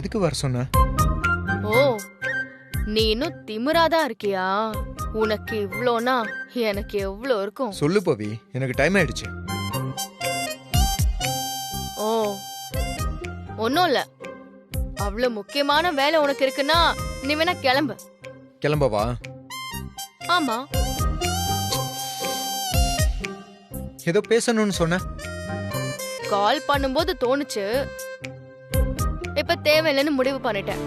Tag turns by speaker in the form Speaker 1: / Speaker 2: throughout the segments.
Speaker 1: எதுக்கு வர சொன்ன?
Speaker 2: ஓ, நீ இன்னும் திமிராதான் இருக்கியா? உனக்கு இவ்ளோனா எனக்கு எவ்வளோ இருக்கும்?
Speaker 1: சொல்லு பவி, எனக்கு டைம் ஆயிடுச்சு.
Speaker 2: ஓ, ஒன்னும் இல்ல. அவ்வளவு முக்கியமான வேலை உனக்கு இருக்குன்னா நீ வேணா கிளம்பு.
Speaker 1: கிளம்பவா?
Speaker 2: ஆமா,
Speaker 1: ஏதோ பேசணும்னு சொன்ன.
Speaker 2: கால் பண்ணும்போது தோணுச்சு, இப்ப தேவையில்லைன்னு முடிவு பண்ணிட்டேன்.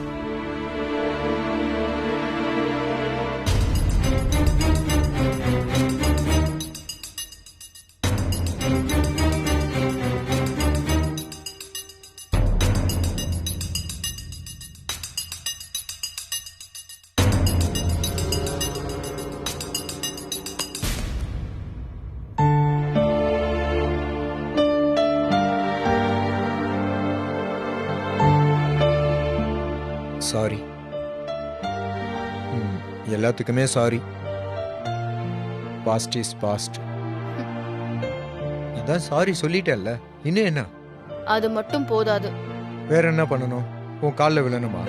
Speaker 1: சாரி. எல்லாத்துக்குமே சாரி. Past is past. அதான் சாரி சொல்லிட்டேல்ல, இன்னும் என்ன?
Speaker 2: அது மட்டும் போதாது.
Speaker 1: வேற என்ன பண்ணணும்? உன் காலில் விழணுமா?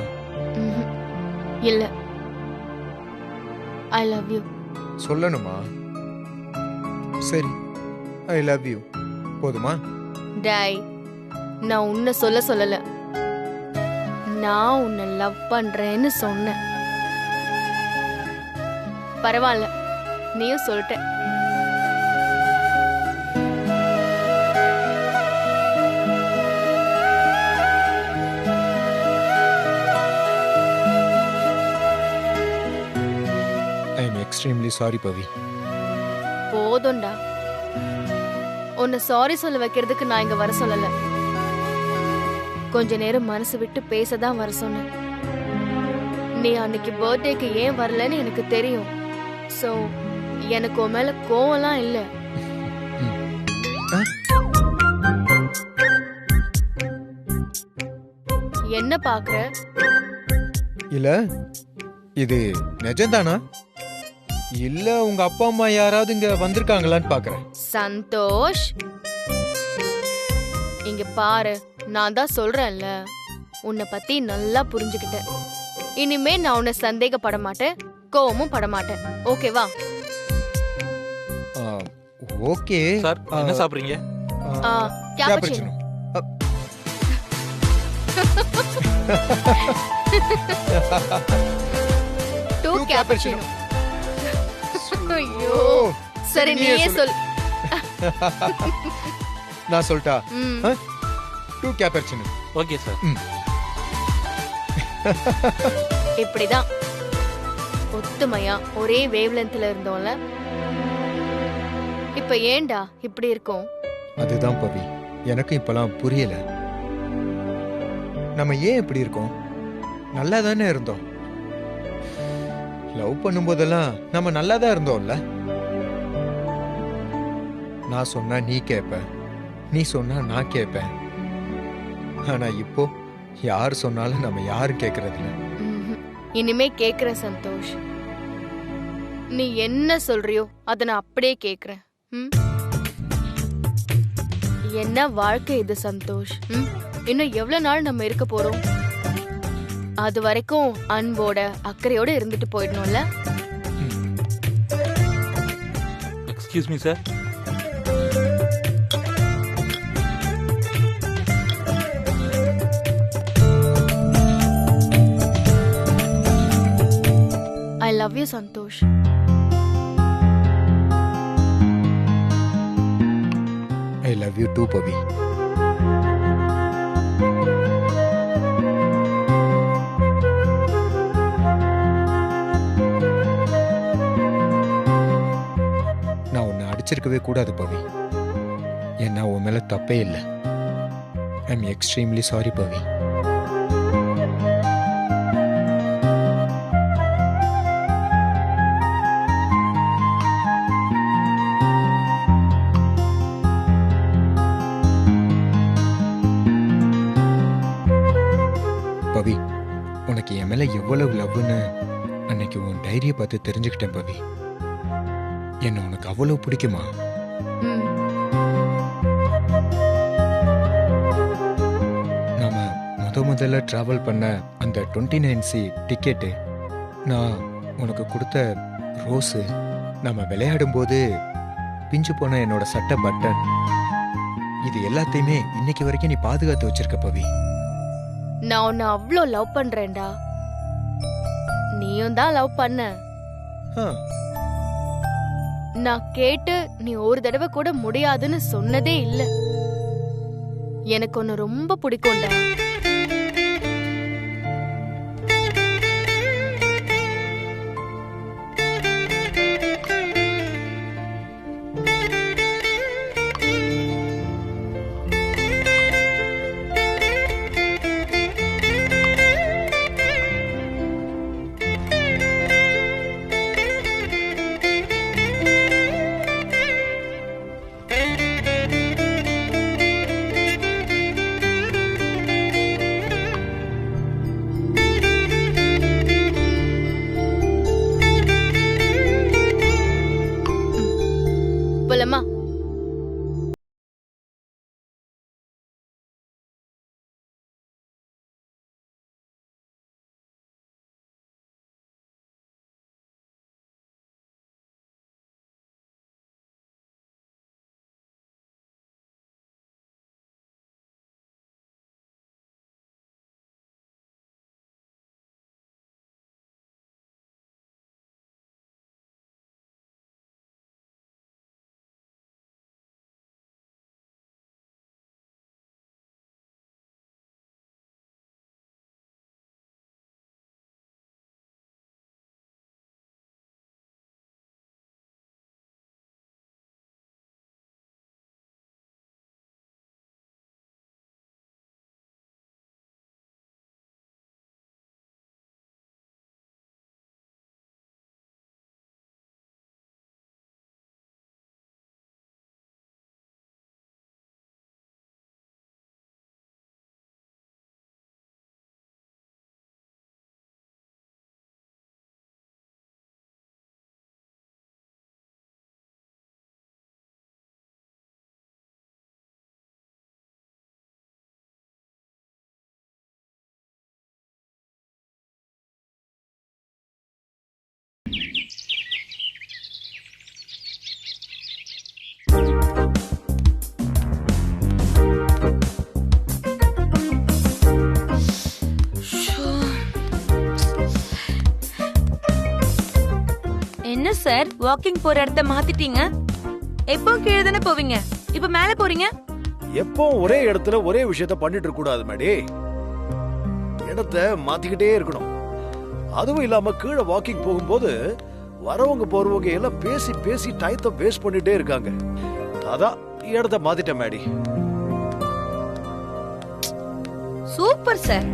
Speaker 2: இல்ல, ஐ லவ் யூ
Speaker 1: சொல்லணுமா? சரி, ஐ லவ் யூ போதுமா?
Speaker 2: டாய், நான் உன்னை சொல்லல, நான் உன்னை லவ் பண்றேன்னு சொன்னேன். பரவாயில்ல, நீயும் சொல்லிட்ட.
Speaker 1: ஐ எம் எக்ஸ்ட்ரீம்லி சாரி பவி.
Speaker 2: போதும்டா, உன்னை சாரி சொல்ல வைக்கிறதுக்கு நான் இங்க வர சொல்லல. கொஞ்ச நேரம் மனசு விட்டு பேசதான் வர சொன்னேன். நீ அன்னைக்கு பர்த்டேக்கு ஏன் வரலன்னு எனக்கு தெரியும். சோ எனக்கு உன் மேல கோவம்லாம் இல்ல. என்ன பாக்குற?
Speaker 1: இல்ல, இது நிஜம்தானா? இல்ல உங்க அப்பா அம்மா யாராவது இங்க வந்திருக்காங்களான்னு பாக்குறேன்.
Speaker 2: சந்தோஷ், இங்க பாரு, நான் தான் சொல்றேன்ல, உன்னை பத்தி நல்லா புரிஞ்சுக்கிட்டேன். இனிமே நான் உன்னை சந்தேகப்பட மாட்டேன், கோவமும் பட மாட்டேன். ஓகேவா?
Speaker 1: ஓகே
Speaker 3: சார், என்ன சாப்பிடுறீங்க?
Speaker 2: கேப்பச்சினோ. Two cappuccino. ஐயோ, சரி நீயே சொல்.
Speaker 1: நான் சொல்லிட்டா? Two cappuccino.
Speaker 3: Okay sir.
Speaker 2: இப்படிதான் ஒத்துமையா ஒரே வேவ்லென்த்ல இருந்தோம்ல, இப்ப ஏன்டா இப்படி இருக்கோம்?
Speaker 1: அதுதான் பவி, எனக்கு இப்பெல்லாம் புரியல. நம்ம ஏன் இப்படி இருக்கோம்? நல்லா தானே இருந்தோம். லவ் பண்ணும்போதெல்லாம் நம்ம நல்லா தான் இருந்தோம்ல. நான் சொன்னா நீ கேப்ப, நீ சொன்னா நான் கேப்பேன். ஆனா இப்போ யார் சொன்னாலும் நம்ம யாரும் கேக்குறது இல்ல.
Speaker 2: இனிமே கேக்குற சந்தோஷ், நீ என்ன சொல்றியோ அத நான் அப்படியே கேக்குறேன். என்ன வாழ்க்கை இது சந்தோஷ்? இன்னும் எவ்வளவு நாள் நம்ம இருக்க போறோம்? அது வரைக்கும் அன்போட அக்கறையோட இருந்துட்டு போயிடணும்ல.
Speaker 3: Excuse me sir.
Speaker 2: I love you, Santosh.
Speaker 1: I love you too, Pavi. நான் உன்னை அடிச்சிருக்கவே கூடாது பவி. ஏன்னா உன் மேல தப்பே இல்லை. ஐ எம் எக்ஸ்ட்ரீம்லி சாரி பவி. பவி, உனக்கு என் மேல எவ்வளவு லவ்னு அன்னைக்கு உன் டைரியை பார்த்து தெரிஞ்சுக்கிட்டேன் பவி. என்ன உனக்கு அவ்வளவு பிடிக்குமா? நாம முதல்ல டிராவல் பண்ண அந்த 29C டிக்கெட்டு, நான் உனக்கு கொடுத்த ரோஸு, நம்ம விளையாடும் போது பிஞ்சு போன என்னோட சட்டை பட்டன், இது எல்லாத்தையுமே இன்னைக்கு வரைக்கும் நீ பாதுகாத்து வச்சிருக்க பவி.
Speaker 2: நான் உன்னை அவ்வளோ லவ் பண்றேன்டா. நீயும் தான் லவ் பண்ண.
Speaker 1: ஆ,
Speaker 2: நான் கேட்டு நீ ஒரு தடவை கூட முடியாதுன்னு சொன்னதே இல்ல. எனக்கு ஒன்னு ரொம்ப பிடிக்கும்டா. போலமா?
Speaker 4: என்ன சார், வாக்கிங் போற இடத்த மாத்திட்டீங்க? எப்போ கீழே தானே போவீங்க, இப்ப மேல போறீங்க?
Speaker 5: எப்போ ஒரே இடத்துல ஒரே விஷயத்த பண்ணிட்டு இருக்க கூடாது மேடி. இடத்த மாத்திக்கிட்டே இருக்கணும். அதுவும் இல்லாம கீழே வாக்கிங் போகும்போது வரவங்க போறவங்க எல்லாம் பேசி பேசி டயத்தை வேஸ்ட் பண்ணிட்டே இருக்காங்க. அதான் இடத்த மாத்திட்டேன் மேடி.
Speaker 4: சூப்பர் சார்,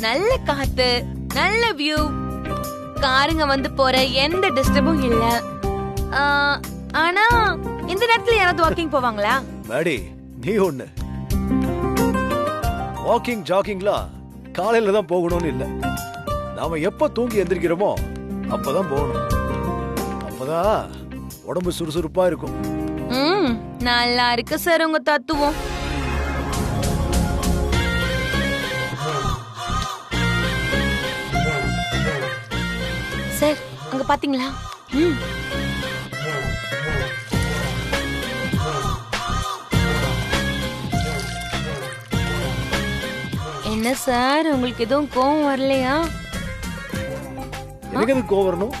Speaker 4: நல்ல காத்து, நல்ல வியூ, காருங்க வந்து போற எந்த டிஸ்டர்பும் இல்ல. ஆனா இந்த நேரத்துல யாராவது வாக்கிங் போவாங்களா?
Speaker 5: மேடி நீ ஒண்ணு, வாக்கிங் ஜாக்கிங்லாம் காலையில தான் போகணும்னு இல்ல. நாம எப்ப தூங்கி எந்திரிக்கிறோமோ அப்பதான் போகணும். அப்பதான் உடம்பு சுறுசுறுப்பா இருக்கும்.
Speaker 4: நல்லா இருக்கு சார் உங்க தத்துவம். சார் அங்க பாத்தீங்களா? என்ன சார், உங்களுக்கு எதுவும் கோவம் வரலையா?
Speaker 5: எனக்கு எதுக்கு கோவம் வரணும்?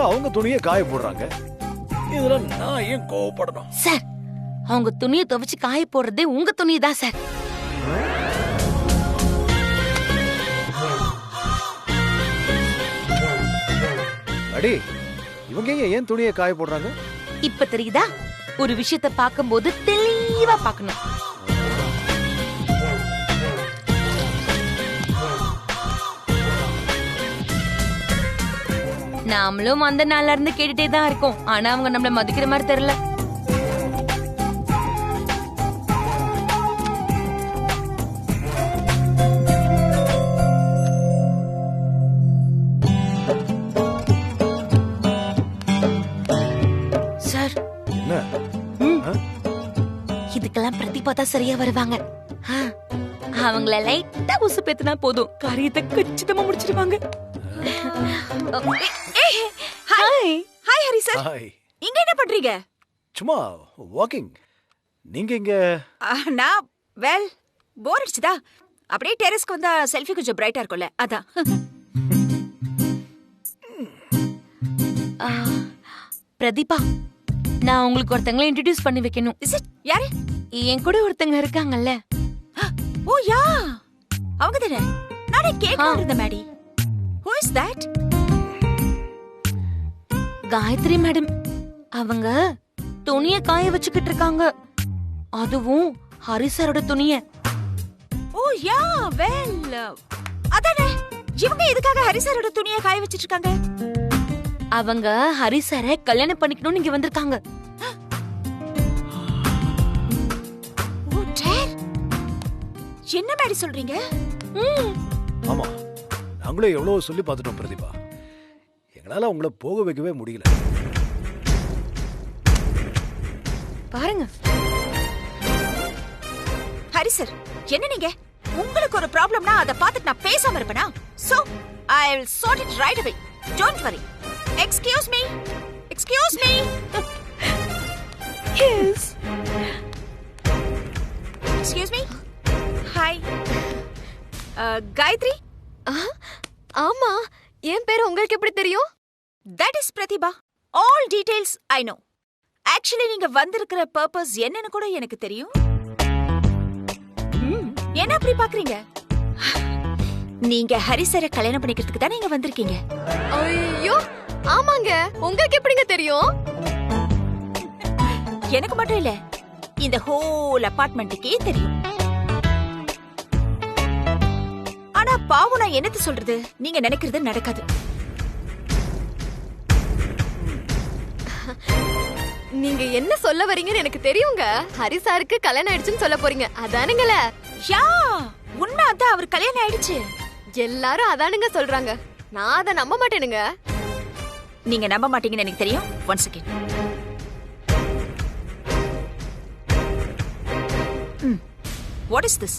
Speaker 5: அவங்க துணியை காய போடுறாங்க, இதுல நான் ஏன் கோவப்படணும்?
Speaker 4: சார், அவங்க துணியை துவைச்சு காய போடுறதே உங்க துணியை தான் சார்.
Speaker 5: அடி, இவங்க ஏன் துணியை காய போடுறாங்க?
Speaker 4: இப்ப தெரியுதா? ஒரு விஷயத்தை பார்க்கும்போது தெளிவா பார்க்கணும். நாமளும் அந்த நாள்ல இருந்து கேட்டுட்டே தான் இருக்கோம், ஆனா அவங்க நம்மள மதிக்கிற மாதிரி தெரியல. சார்,
Speaker 5: என்ன
Speaker 4: இதுக்கெல்லாம் பிரதிபா தான் சரியா வருவாங்க. அவங்கள லைட்டா உசு பேத்துனா போதும் காரியத்தை கச்சிதமா முடிச்சிடுவாங்க. Hi hi Hari sir,
Speaker 5: hi.
Speaker 4: இங்க என்ன பண்றீங்க?
Speaker 5: சும்மா வாக்கிங். நீங்க இங்க?
Speaker 6: நான் வெல் போர் அடிச்சுதா, அப்படியே டெரஸ்க்கு வந்தா செல்ஃபி கொஞ்சம் பிரைட்டா இருக்கும்ல, அதான்.
Speaker 4: பிரதீபா, நான் உங்களுக்கு ஒருத்தங்களை இன்ட்ரோடியூஸ் பண்ணி வைக்கணும்.
Speaker 6: Is it? யாரு?
Speaker 4: என் கூட ஒருத்தங்க இருக்காங்கல்ல.
Speaker 6: ஓ யா, அவங்க தானே நானே கேட்க இருந்தேன் Maddy. Who is that?
Speaker 4: Gayathri madam. அவங்க துணிய காய வச்சுக்கிட்டு இருக்காங்க, அதுவும் ஹரி சாரோட துணிய.
Speaker 6: ஓ யா வெல், அதானே இவங்க எதுக்காக ஹரி சாரோட துணியை காய வச்சிட்டு இருக்காங்க?
Speaker 4: அவங்க ஹரி சாரை கல்யாணம் பண்ணிக்கணும்னு இங்க வந்திருக்காங்க.
Speaker 6: ஓ டேர், என்ன மேடி சொல்றீங்க?
Speaker 5: ஆமா, நாங்களும் எவ்வளவு சொல்லி பார்த்துட்டோம் பிரதீபா, எங்களால உங்களை போக வைக்கவே முடியல.
Speaker 4: பாருங்க
Speaker 6: ஹரி சார், என்ன நீங்க உங்களுக்கு ஒரு ப்ராப்ளம்னா அதை பார்த்துட்டு நான் பேசாம இருப்பேனா? So I will sort it right away. Don't worry. Excuse me. Excuse me.
Speaker 4: yes.
Speaker 6: Excuse me. Hi. Gayatri.
Speaker 2: ஆமா, என் பேரு உங்களுக்கு எப்படி தெரியும்?
Speaker 6: That is Pratibha. All details I know. Actually நீங்க வந்திருக்கிற purpose என்னன்னு கூட எனக்கு தெரியும். என்ன அப்படி பாக்குறீங்க? நீங்க ஹரி சாரை கல்யாணம் பண்ணிக்கிறதுக்கு தான் நீங்க வந்திருக்கீங்க.
Speaker 2: ஐயோ ஆமாங்க, உங்களுக்கு எப்படிங்க தெரியும்?
Speaker 6: எனக்கு மட்டும் இல்ல, இந்த ஹோல் அபார்ட்மெண்ட்டுக்கே தெரியும். ஆனா பாவம், நான் என்னத்த சொல்றது, நீங்க நினைக்கிறது நடக்காது.
Speaker 2: நீங்க என்ன சொல்ல வரீங்கன்னு எனக்கு தெரியுங்க. ஹரி சாருக்கு கல்யாணம் ஆயிடுச்சுன்னு சொல்ல போறீங்க, அதானுங்கள?
Speaker 6: யா, உண்மை அதான், அவர் கல்யாணம் ஆயிடுச்சு.
Speaker 2: எல்லாரும் அதானுங்க சொல்றாங்க, நான் அதை நம்ப மாட்டேனுங்க.
Speaker 6: நீங்க நம்ப மாட்டீங்கன்னு எனக்கு தெரியும். One second. What is this?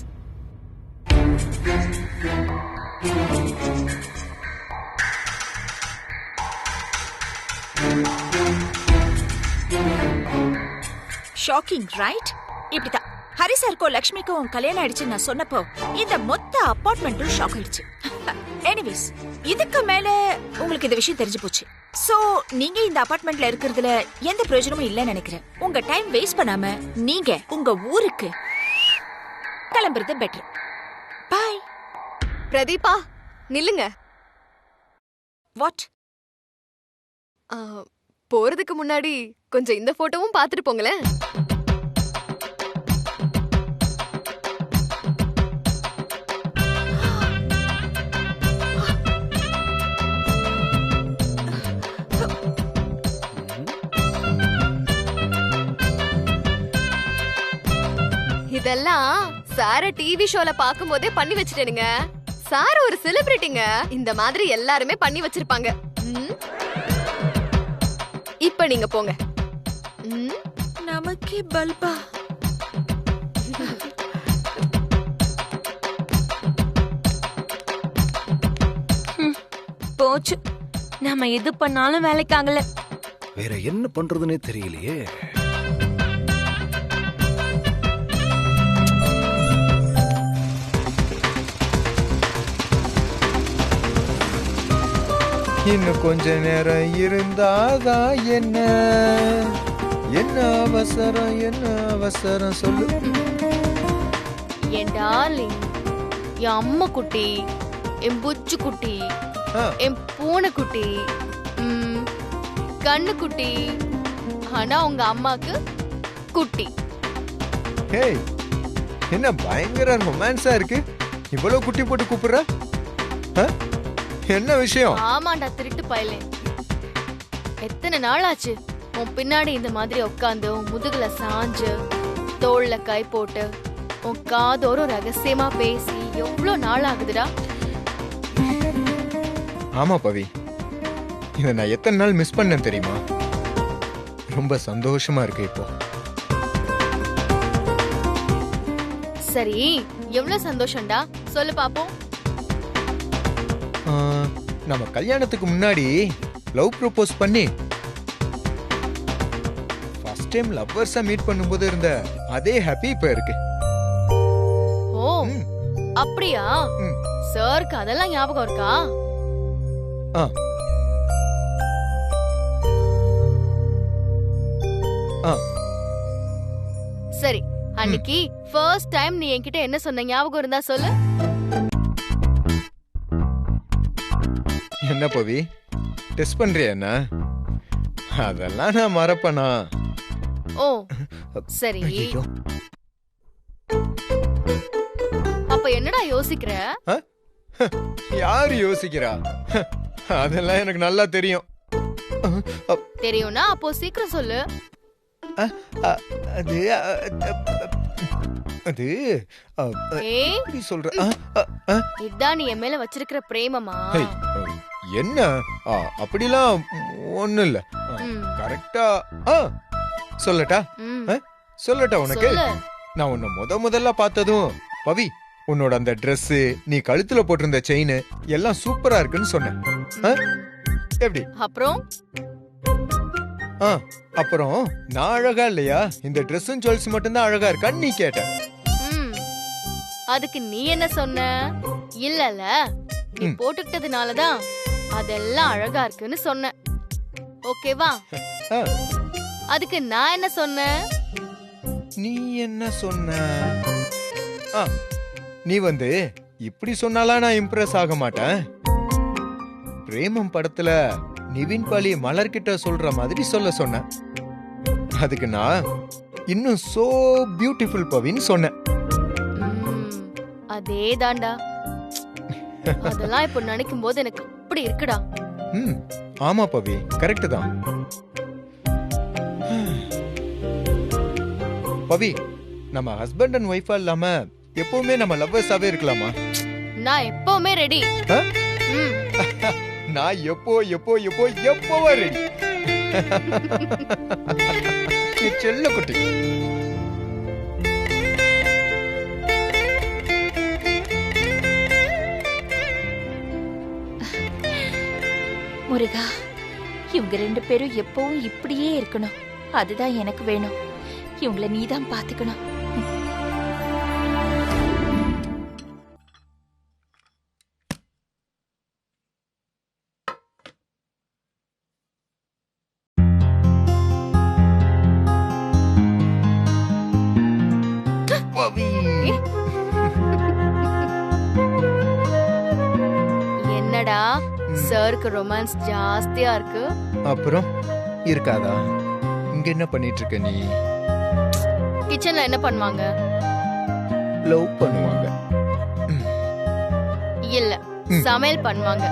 Speaker 6: Shocking right? இப்படிதான் ஹரி சாருக்கும் லக்ஷ்மிக்கும் கல்யாணம் ஆயிடுச்சு நான் சொன்னப்போ இந்த மொத்த அபார்ட்மெண்ட்டும் ஷாக் ஆயிடுச்சு. எனிவேஸ், இதுக்கு மேல உங்களுக்கு இந்த விஷயம் தெரிஞ்சு போச்சு. சோ நீங்க இந்த அபார்ட்மெண்ட்ல இருக்கிறதுல எந்த பிரயோஜனமும் இல்லைன்னு நினைக்கிறேன். உங்க டைம் வேஸ்ட் பண்ணாம நீங்க உங்க ஊருக்கு கிளம்புறது பெட்டர். பை.
Speaker 2: பிரதீபா நில்லுங்க.
Speaker 6: வாட்?
Speaker 2: போறதுக்கு முன்னாடி கொஞ்சம் இந்த போட்டோவும் பாத்துட்டு போங்களேன். இதெல்லாம் சார டிவி ஷோல பாக்கும்போதே பண்ணி வச்சிட்டேனுங்க. சார் ஒரு செலிபிரிட்டிங்க, இந்த மாதிரி எல்லாருமே பண்ணி வச்சிருப்பாங்க. இப்ப நீங்க போங்க.
Speaker 6: நமக்கே பல்பா.
Speaker 4: போச்சு, நாம எது பண்ணாலும் வேலைக்கு ஆகல.
Speaker 5: வேற என்ன பண்றதுன்னே தெரியலையே.
Speaker 1: இன்னும் கொஞ்ச நேரம் இருந்தாதான் என்ன, என்ன அவசரம், என்ன அவசரம் சொல்லு.
Speaker 2: என் டார்லிங், என் அம்மா குட்டி, என் புச்சு குட்டி, என் பூனை குட்டி, கண்ணு குட்டி. ஆனா உங்க அம்மாக்கு குட்டி.
Speaker 1: ஹேய், என்ன பயங்கர ரொமான்ஸா இருக்கு, இவ்வளவு குட்டி போட்டு கூப்பிடுற? என்ன விஷயம்?
Speaker 2: ஆமாண்டா திருட்டு பயலே, எத்தனை நாள் ஆச்சு உன் பின்னாடி இந்த மாதிரி உட்காந்து உன் முதுகுல சாஞ்சு தோள்ல கை போட்டு உன் காதோறும் ரகசியமா பேசி எவ்வளவு நாள் ஆகுதுடா.
Speaker 1: ஆமா பவி, இதை நான் எத்தனை நாள் மிஸ் பண்ணேன் தெரியுமா? ரொம்ப சந்தோஷமா இருக்கு இப்போ.
Speaker 2: சரி, எவ்வளவு சந்தோஷம்டா, சொல்லு பாப்போம்.
Speaker 1: நம்ம கல்யாணத்துக்கு முன்னாடி லவ் ப்ரோபோஸ் பண்ணி ஃபர்ஸ்ட் டைம் லவ்வர்ஸா மீட் பண்ணும்போது இருந்த அதே ஹாப்பி இப்ப இருக்கு.
Speaker 2: ஓ
Speaker 1: ம்.
Speaker 2: அப்படியா?
Speaker 1: ம்.
Speaker 2: சாருக்கு அதெல்லாம் ஞாபகம் இருக்கா?
Speaker 1: ஆ. ஆ.
Speaker 2: சரி, அன்னைக்கு ஃபர்ஸ்ட் டைம் நீ என்கிட்ட என்ன சொன்ன ஞாபகம் இருந்தா சொல்லு.
Speaker 1: என்ன பவி, டெஸ்ட் பண்றியா என்ன? அதெல்லாம் நான் மறப்பனா?
Speaker 2: ஓ சரி,
Speaker 1: ஐயோ,
Speaker 2: அப்ப என்னடா யோசிக்கிற?
Speaker 1: யாரு யோசிக்கிறா? அதெல்லாம் எனக்கு நல்லா தெரியும்.
Speaker 2: தெரியும்னா அப்போ சீக்கிரம் சொல்லு.
Speaker 1: அது அது
Speaker 2: ஏய்,
Speaker 1: எப்படி சொல்ற?
Speaker 2: இதான் நீ என் மேல வச்சிருக்கிற பிரேமமா?
Speaker 1: ஹேய், என்ன? அப்படிலாம் ஒண்ணும் இல்ல.
Speaker 2: ம்.
Speaker 1: கரெக்டா சொல்லட்டா?
Speaker 2: ம்.
Speaker 1: சொல்லட்டா உனக்கு?
Speaker 2: சொல்லு.
Speaker 1: நான் உன்னை முதல்ல பார்த்ததும் பவி, உன்னோட அந்த Dress, நீ கழுத்துல போட்டிருந்த செயின் எல்லாம் சூப்பரா இருக்குன்னு சொன்னேன். எப்படி?
Speaker 2: அப்புறம்
Speaker 1: அப்புறம் நான் அழகா இல்லையா, இந்த Dressம் ஜுவல்ஸ் மட்டும்தான் அழகா இருக்கான்னு நீ கேட்ட.
Speaker 2: ம். அதுக்கு நீ என்ன சொன்ன? இல்லல, நீ
Speaker 1: ம்.
Speaker 2: போட்டுக்கிட்டதுனாலதான் அதெல்லாம் அழகா இருக்குன்னு சொன்ன. ஓகேவா?
Speaker 1: ஆ,
Speaker 2: அதுக்கு நான் என்ன சொன்னேன்?
Speaker 1: நீ என்ன சொன்ன? நீ இப்படி சொன்னாலாம் நான் இம்ப்ரெஸ் ஆக மாட்டேன். பிரேமம் படத்துல நிவின் பாலி மலர்கிட்ட சொல்ற மாதிரி சொல்ல சொன்ன. அதுக்கு நான் இன்னும் சோ பியூட்டிஃபுல் பவின்னு சொன்னேன்.
Speaker 2: அதே தாண்டா. அதெல்லாம் இப்ப நினைக்கும் போது எனக்கு அப்படி இருக்குடா.
Speaker 1: ஆமா பவி, கரெக்ட் தான். பவி, நம்ம ஹஸ்பண்ட் அண்ட் ஒய்ஃபா இல்லாம எப்பவுமே நம்ம லவ்வர்ஸாவே இருக்கலாமா?
Speaker 2: நான் எப்பவுமே ரெடி.
Speaker 1: நான் எப்போவா ரெடி. செல்ல குட்டி.
Speaker 6: முருகா, இவங்க 2 பேரும் எப்பவும் இப்படியே இருக்கணும். அதுதான் எனக்கு வேணும். இவங்கள நீதான் பாத்துக்கணும்.
Speaker 2: என்னடா சாருக்கு ரொமான்ஸ் ஜாஸ்தியா இருக்கு?
Speaker 1: அப்புறம் இருக்காதா? இங்க என்ன பண்ணிட்டு இருக்க நீ?
Speaker 2: கிச்சன்ல என்ன பண்ணுவாங்க?
Speaker 1: லவ் பண்ணுவாங்க.
Speaker 2: இல்ல, சமையல் பண்ணுவாங்க.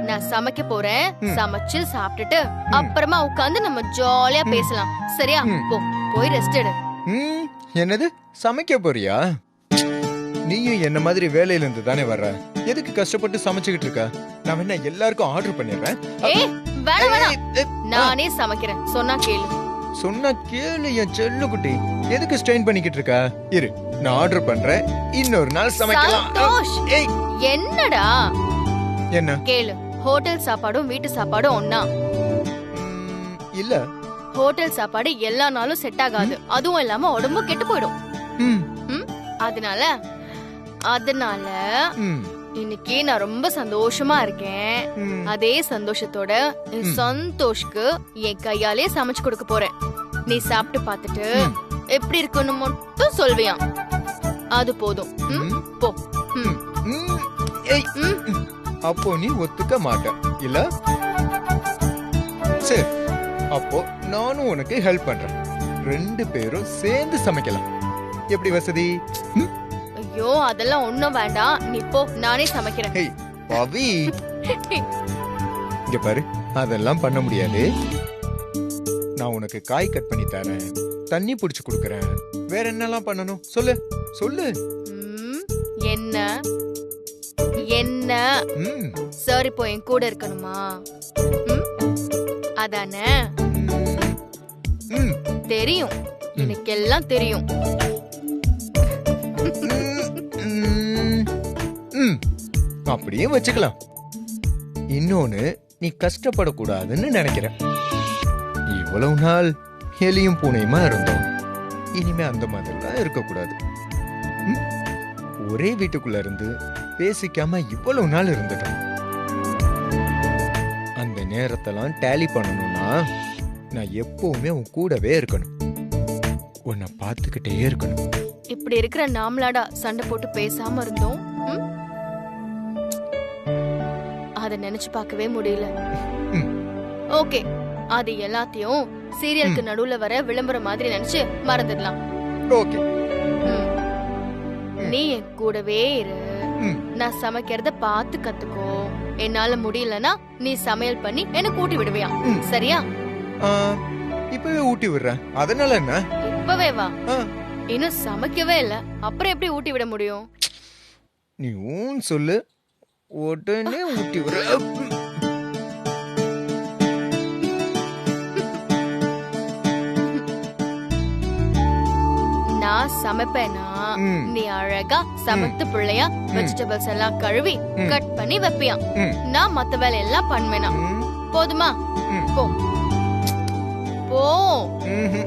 Speaker 2: நான் சமைக்க போறேன். சமைச்சு சாப்பிட்டுட்டு அப்புறமா உட்கார்ந்து நம்ம ஜாலியா பேசலாம். சரியா? போய் ரெஸ்ட் எடு.
Speaker 1: என்னது, சமைக்க போறியா? நீயும் என்ன மாதிரி வேலையில இருந்து தானே வர்ற. எதுக்கு கஷ்டப்பட்டு சமைச்சுக்கிட்டு இருக்க? நான் என்ன எல்லாருக்கும் ஆர்டர் பண்ணிடுறேன்.
Speaker 2: ஏய், வேணாம், நானே சமைக்கிறேன். சொன்னா கேளு.
Speaker 1: சொன்னா கேளு என் செல்ல குட்டி. எதுக்கு ஸ்ட்ரெயின் பண்ணிக்கிட்டு இருக்க? இரு, நான் ஆர்டர் பண்றேன். இன்னொரு நாள் சமைக்கலாம்.
Speaker 2: சந்தோஷ்,
Speaker 1: ஏய்,
Speaker 2: என்னடா?
Speaker 1: என்ன?
Speaker 2: கேளு. ஹோட்டல் சாப்பாடும் வீட்டு சாப்பாடும் ஒண்ணா?
Speaker 1: இல்ல,
Speaker 2: ஹோட்டல் சாப்பாடு எல்லா நாளும் செட் ஆகாது. அதுவும் இல்லாம உடம்பு கெட்டு போயிடும். அதனால இன்னைக்கு நான் ரொம்ப சந்தோஷமா இருக்கேன். அதே சந்தோஷத்தோட சந்தோஷ்க்கு என் கையாலே சமைச்சு கொடுக்க போறேன். நீ சாப்பிட்டு பார்த்துட்டு எப்படி இருக்குன்னு மட்டும் சொல்வியாம். அது போதும். போ.
Speaker 1: அப்போ நீ ஒத்துக்க மாட்ட இல்ல? சரி, அப்போ நானும் உனக்கு ஹெல்ப் பண்றேன். 2 பேரும் சேர்ந்து சமைக்கலாம். எப்படி வசதி?
Speaker 2: ஐயோ, அதெல்லாம் ஒண்ணும் வேண்டாம். நீ போ, நானே சமைக்கிறேன்.
Speaker 1: ஹேய் பவி, இங்க பாரு, அதெல்லாம் பண்ண முடியாது. நான் உனக்கு காய் கட் பண்ணி தரேன், தண்ணி புடிச்சு குடுக்கறேன். வேற என்னெல்லாம் பண்ணணும் சொல்லு சொல்லு.
Speaker 2: என்ன என்ன சார் இப்போ என் கூட இருக்கணுமா? அதானே? தெரியும், எனக்கு எல்லாம் தெரியும்.
Speaker 1: அப்படியே வச்சுக்கலாம். இன்னொன்னு, நீ கஷ்டப்படக்கூடாதுன்னு நினைக்கிறேன். இவ்வளவு நாள் எலியும் பூனையுமா இருந்தோம். இனிமே அந்த மாதிரிலாம் இருக்கக்கூடாது. ம்? ஒரே வீட்டுக்குள்ள இருந்து பேசிக்காம இவ்வளவு நாள் இருந்துட்டோம். அந்த நேரத்தெல்லாம் டேலி பண்ணணும்னா நான் எப்பவுமே உன் கூடவே இருக்கணும். உன்னை பார்த்துக்கிட்டே இருக்கணும்.
Speaker 2: இப்படி இருக்கிற நாமளாடா சண்டை போட்டு பேசாம இருந்தோம். ம்? அத நினைச்சு பார்க்கவே முடியல.
Speaker 1: ம்.
Speaker 2: ஓகே, அது எல்லாத்தையும் சீரியலுக்கு நடுவுல வர விளம்பரம் மாதிரி நினைச்சு மறந்துடலாம்.
Speaker 1: ஓகே.
Speaker 2: ம். நீ என் கூடவே இரு.
Speaker 1: ம்.
Speaker 2: நான் சமைக்கிறத பார்த்து கத்துக்கோ. என்னால முடியலன்னா நீ சமையல் பண்ணி என்ன கூட்டி விடுவியா?
Speaker 1: ம்.
Speaker 2: சரியா?
Speaker 1: ஆ, இப்பவே ஊட்டி விடுறேன். அதனால என்ன?
Speaker 2: இப்பவே வா.
Speaker 1: ஆ,
Speaker 2: இன்னும் சமைக்கவே இல்ல, அப்புறம் எப்படி ஊட்டி விட முடியும்?
Speaker 1: நீ ஊன் சொல்லு, உடனே ஊட்டி விடுற.
Speaker 2: நான் சமைப்பேனா
Speaker 1: ம்.
Speaker 2: நீ அழகா சமைத்து பிள்ளையா வெஜிடபிள்ஸ் எல்லாம் கழுவி
Speaker 1: ம்.
Speaker 2: கட் பண்ணி வைப்பியா?
Speaker 1: ம்.
Speaker 2: நான் மத்த வேலையெல்லாம் பண்ணுவேனா?
Speaker 1: ம்.
Speaker 2: போதுமா?
Speaker 1: ம்.
Speaker 2: போ போ.
Speaker 1: ம்ஹும்.